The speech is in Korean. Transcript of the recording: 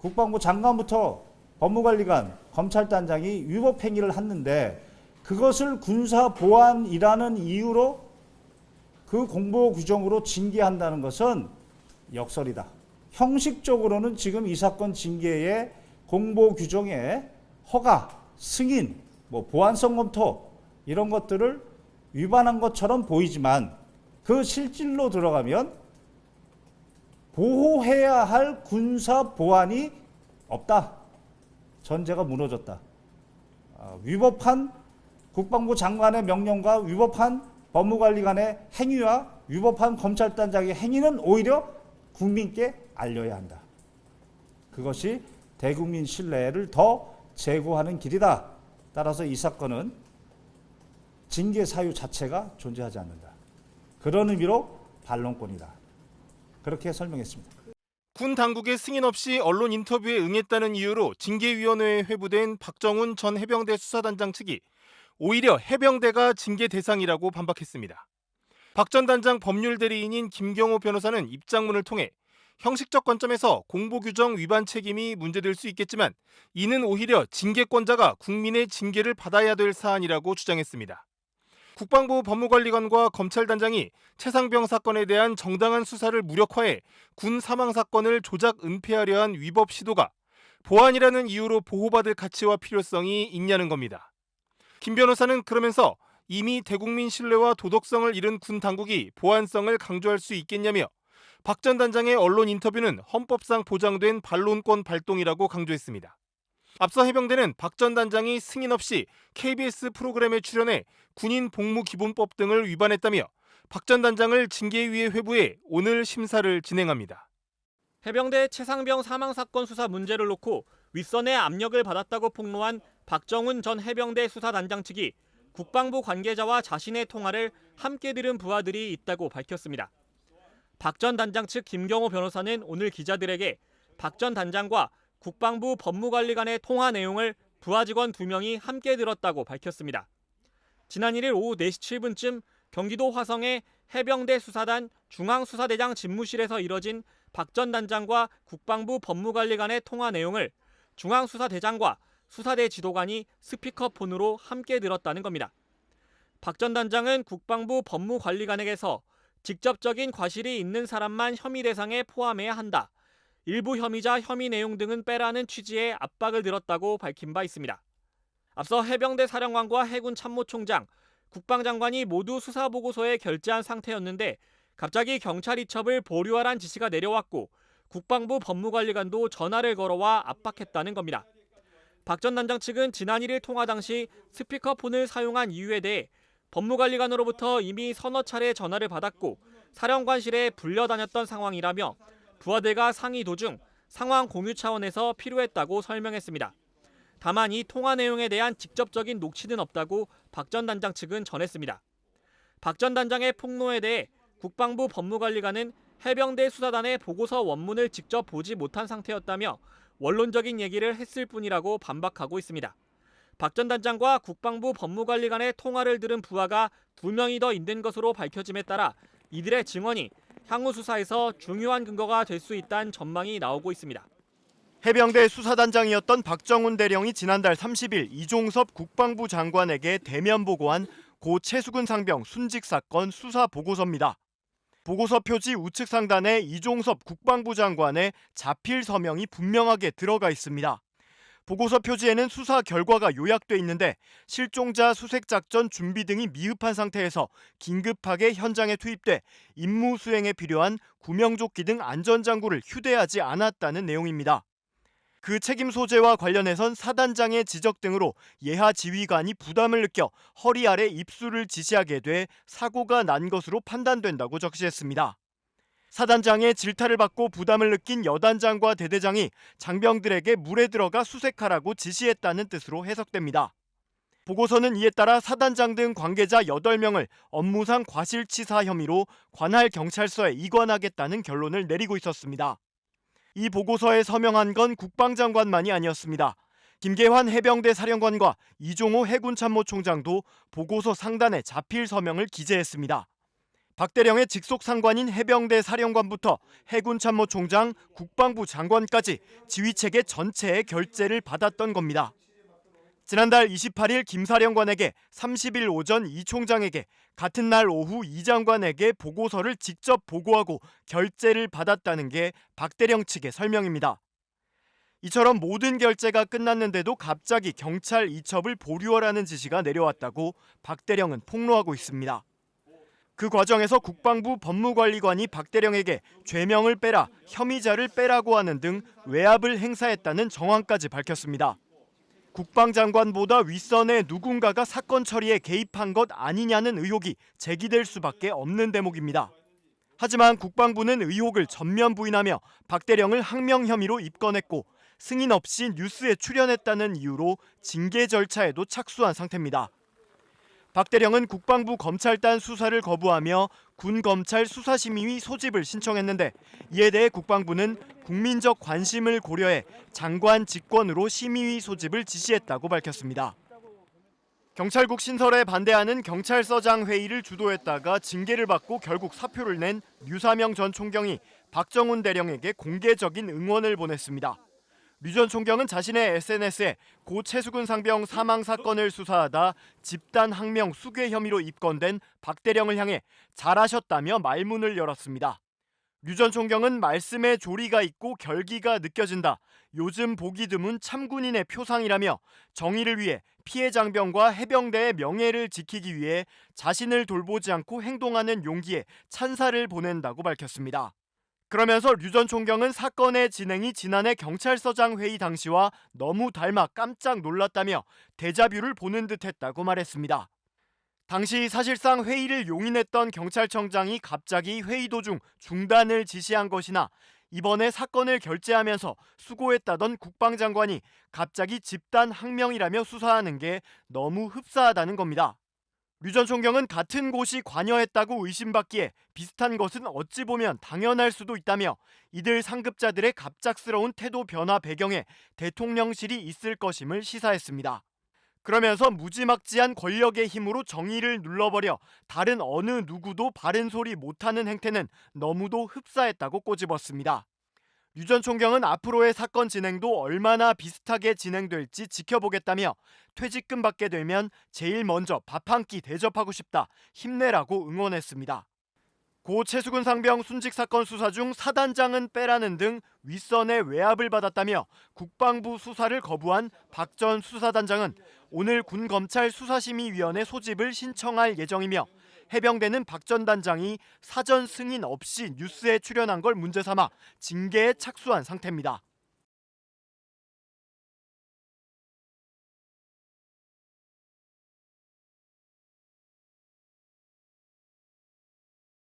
국방부 장관부터 법무관리관, 검찰단장이 위법 행위를 했는데 그것을 군사보안이라는 이유로 그 공보 규정으로 징계한다는 것은 역설이다. 형식적으로는 지금 이 사건 징계의 공보 규정에 허가, 승인, 보안성 검토 이런 것들을 위반한 것처럼 보이지만 그 실질로 들어가면 보호해야 할 군사 보안이 없다. 전제가 무너졌다. 위법한 국방부 장관의 명령과 위법한 법무관리관의 행위와 위법한 검찰단장의 행위는 오히려 국민께 알려야 한다. 그것이 대국민 신뢰를 더 제고하는 길이다. 따라서 이 사건은 징계 사유 자체가 존재하지 않는다. 그런 의미로 반론권이다. 그렇게 설명했습니다. 군 당국의 승인 없이 언론 인터뷰에 응했다는 이유로 징계위원회에 회부된 박정훈 전 해병대 수사단장 측이 오히려 해병대가 징계 대상이라고 반박했습니다. 박 전 단장 법률대리인인 김경호 변호사는 입장문을 통해 형식적 관점에서 공보규정 위반 책임이 문제될 수 있겠지만 이는 오히려 징계권자가 국민의 징계를 받아야 될 사안이라고 주장했습니다. 국방부 법무관리관과 검찰단장이 최상병 사건에 대한 정당한 수사를 무력화해 군 사망 사건을 조작 은폐하려 한 위법 시도가 보안이라는 이유로 보호받을 가치와 필요성이 있냐는 겁니다. 김 변호사는 그러면서 이미 대국민 신뢰와 도덕성을 잃은 군 당국이 보안성을 강조할 수 있겠냐며 박 전 단장의 언론 인터뷰는 헌법상 보장된 반론권 발동이라고 강조했습니다. 앞서 해병대는 박 전 단장이 승인 없이 KBS 프로그램에 출연해 군인 복무기본법 등을 위반했다며 박 전 단장을 징계위에 회부해 오늘 심사를 진행합니다. 해병대 최상병 사망 사건 수사 문제를 놓고 윗선의 압력을 받았다고 폭로한 박정훈 전 해병대 수사단장 측이 국방부 관계자와 자신의 통화를 함께 들은 부하들이 있다고 밝혔습니다. 박 전 단장 측 김경호 변호사는 오늘 기자들에게 박 전 단장과 국방부 법무관리관의 통화 내용을 부하 직원 2명이 함께 들었다고 밝혔습니다. 지난 1일 오후 4시 7분쯤 경기도 화성의 해병대 수사단 중앙수사대장 집무실에서 이뤄진 박 전 단장과 국방부 법무관리관의 통화 내용을 중앙수사대장과 수사대 지도관이 스피커폰으로 함께 들었다는 겁니다. 박 전 단장은 국방부 법무관리관에게서 직접적인 과실이 있는 사람만 혐의 대상에 포함해야 한다. 일부 혐의자 혐의 내용 등은 빼라는 취지의 압박을 들었다고 밝힌 바 있습니다. 앞서 해병대 사령관과 해군 참모총장, 국방장관이 모두 수사보고서에 결재한 상태였는데 갑자기 경찰 이첩을 보류하란 지시가 내려왔고 국방부 법무관리관도 전화를 걸어와 압박했다는 겁니다. 박 전 단장 측은 지난 1일 통화 당시 스피커폰을 사용한 이유에 대해 법무관리관으로부터 이미 서너 차례 전화를 받았고 사령관실에 불려다녔던 상황이라며 부하들과 상의 도중 상황 공유 차원에서 필요했다고 설명했습니다. 다만 이 통화 내용에 대한 직접적인 녹취는 없다고 박 전 단장 측은 전했습니다. 박 전 단장의 폭로에 대해 국방부 법무관리관은 해병대 수사단의 보고서 원문을 직접 보지 못한 상태였다며 원론적인 얘기를 했을 뿐이라고 반박하고 있습니다. 박 전 단장과 국방부 법무관리관의 통화를 들은 부하가 2명이 더 있는 것으로 밝혀짐에 따라 이들의 증언이 향후 수사에서 중요한 근거가 될 수 있다는 전망이 나오고 있습니다. 해병대 수사단장이었던 박정훈 대령이 지난달 30일 이종섭 국방부 장관에게 대면 보고한 고 최수근 상병 순직 사건 수사 보고서입니다. 보고서 표지 우측 상단에 이종섭 국방부 장관의 자필 서명이 분명하게 들어가 있습니다. 보고서 표지에는 수사 결과가 요약돼 있는데 실종자 수색작전 준비 등이 미흡한 상태에서 긴급하게 현장에 투입돼 임무 수행에 필요한 구명조끼 등 안전장구를 휴대하지 않았다는 내용입니다. 그 책임 소재와 관련해선 사단장의 지적 등으로 예하 지휘관이 부담을 느껴 허리 아래 입수를 지시하게 돼 사고가 난 것으로 판단된다고 적시했습니다. 사단장의 질타를 받고 부담을 느낀 여단장과 대대장이 장병들에게 물에 들어가 수색하라고 지시했다는 뜻으로 해석됩니다. 보고서는 이에 따라 사단장 등 관계자 8명을 업무상 과실치사 혐의로 관할 경찰서에 이관하겠다는 결론을 내리고 있었습니다. 이 보고서에 서명한 건 국방장관만이 아니었습니다. 김계환 해병대 사령관과 이종호 해군참모총장도 보고서 상단에 자필 서명을 기재했습니다. 박 대령의 직속 상관인 해병대 사령관부터 해군참모총장, 국방부 장관까지 지휘체계 전체의 결재를 받았던 겁니다. 지난달 28일 김 사령관에게, 30일 오전 이 총장에게, 같은 날 오후 이 장관에게 보고서를 직접 보고하고 결재를 받았다는 게 박 대령 측의 설명입니다. 이처럼 모든 결재가 끝났는데도 갑자기 경찰 이첩을 보류하라는 지시가 내려왔다고 박 대령은 폭로하고 있습니다. 그 과정에서 국방부 법무관리관이 박 대령에게 죄명을 빼라, 혐의자를 빼라고 하는 등 외압을 행사했다는 정황까지 밝혔습니다. 국방장관보다 윗선의 누군가가 사건 처리에 개입한 것 아니냐는 의혹이 제기될 수밖에 없는 대목입니다. 하지만 국방부는 의혹을 전면 부인하며 박 대령을 항명 혐의로 입건했고 승인 없이 뉴스에 출연했다는 이유로 징계 절차에도 착수한 상태입니다. 박 대령은 국방부 검찰단 수사를 거부하며 군검찰 수사심의위 소집을 신청했는데 이에 대해 국방부는 국민적 관심을 고려해 장관 직권으로 심의위 소집을 지시했다고 밝혔습니다. 경찰국 신설에 반대하는 경찰서장 회의를 주도했다가 징계를 받고 결국 사표를 낸 류사명 전 총경이 박정훈 대령에게 공개적인 응원을 보냈습니다. 류 전 총경은 자신의 SNS에 고 최수근 상병 사망 사건을 수사하다 집단 항명 수괴 혐의로 입건된 박 대령을 향해 잘하셨다며 말문을 열었습니다. 류 전 총경은 말씀에 조리가 있고 결기가 느껴진다. 요즘 보기 드문 참군인의 표상이라며 정의를 위해 피해 장병과 해병대의 명예를 지키기 위해 자신을 돌보지 않고 행동하는 용기에 찬사를 보낸다고 밝혔습니다. 그러면서 류 전 총경은 사건의 진행이 지난해 경찰서장 회의 당시와 너무 닮아 깜짝 놀랐다며 데자뷰를 보는 듯했다고 말했습니다. 당시 사실상 회의를 용인했던 경찰청장이 갑자기 회의 도중 중단을 지시한 것이나 이번에 사건을 결재하면서 수고했다던 국방장관이 갑자기 집단 항명이라며 수사하는 게 너무 흡사하다는 겁니다. 류 전 총경은 같은 곳이 관여했다고 의심받기에 비슷한 것은 어찌 보면 당연할 수도 있다며 이들 상급자들의 갑작스러운 태도 변화 배경에 대통령실이 있을 것임을 시사했습니다. 그러면서 무지막지한 권력의 힘으로 정의를 눌러버려 다른 어느 누구도 바른 소리 못하는 행태는 너무도 흡사했다고 꼬집었습니다. 류 전 총경은 앞으로의 사건 진행도 얼마나 비슷하게 진행될지 지켜보겠다며 퇴직금 받게 되면 제일 먼저 밥 한 끼 대접하고 싶다, 힘내라고 응원했습니다. 고 최수근 상병 순직 사건 수사 중 사단장은 빼라는 등 윗선의 외압을 받았다며 국방부 수사를 거부한 박 전 수사단장은 오늘 군검찰 수사심의위원회 소집을 신청할 예정이며 해병대는 박 전 단장이 사전 승인 없이 뉴스에 출연한 걸 문제 삼아 징계에 착수한 상태입니다.